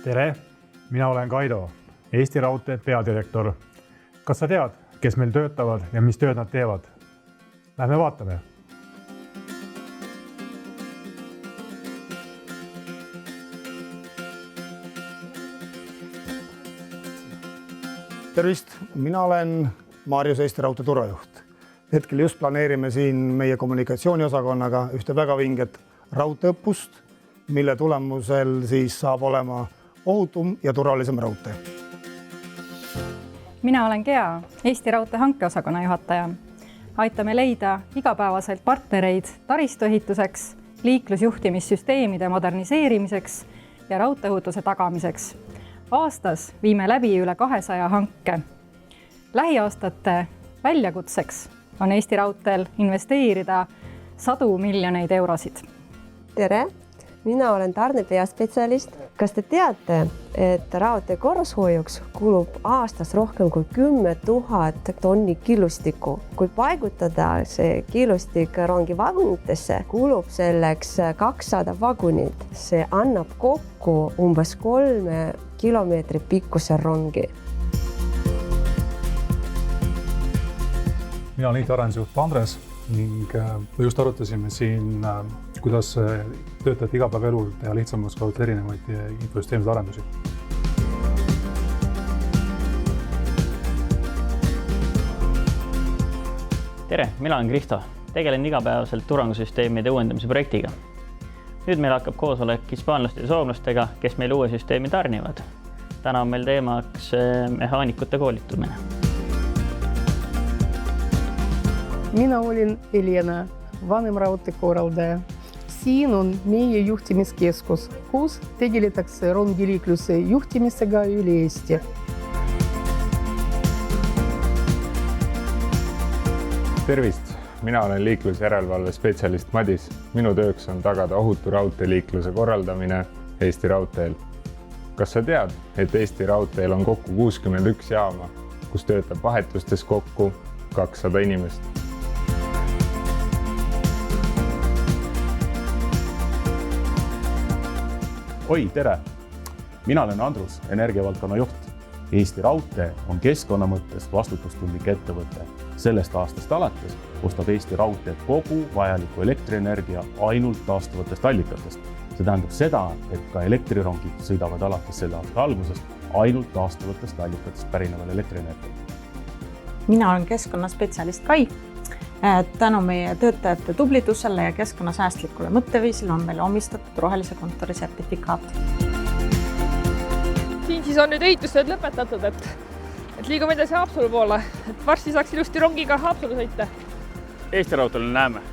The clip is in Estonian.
Tere, mina olen Kaido, Eesti Raudtee peadirektor. Kas sa tead, kes meil töötavad ja mis tööd nad teevad? Lähme vaatame. Tervist, mina olen Maarjus Eesti Raudtee turvajuht. Hetkel just planeerime siin meie kommunikatsiooniosakonnaga ühte väga vinget raudteeõppust, mille tulemusel siis saab olema ohutum ja turvalisem raudtee. Mina olen Gea, Eesti Raudtee hankeosakonna juhataja. Aitame leida igapäevaselt partnereid taristuehituseks, liiklusjuhtimissüsteemide moderniseerimiseks ja raudteeohutuse tagamiseks. Aastas viime läbi üle 200 hanke. Lähiaastate väljakutseks on Eesti Raudteel investeerida 100 miljoneid eurosid. Tere, mina olen tarnepeaspetsialist. Kas te teate, et raudtee korrashoiuks kulub aastas rohkem kui 10 000 tonni killustikku? Kui paigutada see killustik rongivagunitesse, kulub selleks 200 vagunit. See annab kokku umbes 3 kilomeetri pikkuse rongi. Mina olen IT-arendusjuht Andres ning me just arutasime siin, kuidas töötajate igapäevaelul teha lihtsamaks kaudu erinevaid infosüsteemide arendusi. Tere, mina olen Krihto. Tegelen igapäevaselt turvangusüsteemide uuendamise projektiga. Nüüd meil hakkab koosolek hispaanlaste ja soomlastega, kes meil uue süsteemi tarnivad. Täna on meil teemaks mehaanikute koolitumine. Mina olin Elena, vanem raudteekorraldaja. Siin on meie juhtimiskeskus, kus tegeletakse rongiliikluse juhtimisega üle Eesti. Tervist! Mina olen liiklusjärelevalve spetsialist Madis. Minu tööks on tagada ohutu raudteeliikluse korraldamine Eesti Raudteel. Kas sa tead, et Eesti Raudteel on kokku 61 jaama, kus töötab vahetustes kokku 200 inimest? Oi, tere! Mina olen Andrus, energiavaldkonna juht. Eesti Raudtee on keskkonna mõttes vastutustundlik ettevõte. Sellest aastast alates ostab Eesti Raudtee kogu vajaliku elektrienergia ainult taastuvatest allikatest. See tähendab seda, et ka elektrirongid sõidavad alates selle aasta algusest ainult taastuvatest allikatest pärineval elektrienergia. Mina olen keskkonnaspetsialist Kai. Tänu meie töötajate tublidusele ja keskkonnasäästlikule mõtteviisile on meile omistatud rohelise kontori sertifikaat. Siin siis on nüüd ehitustööd lõpetatud, et liigume edasi Haapsalu poole, et varsti saaks ilusti rongiga Haapsalu sõita. Eesti Raudteel näeme.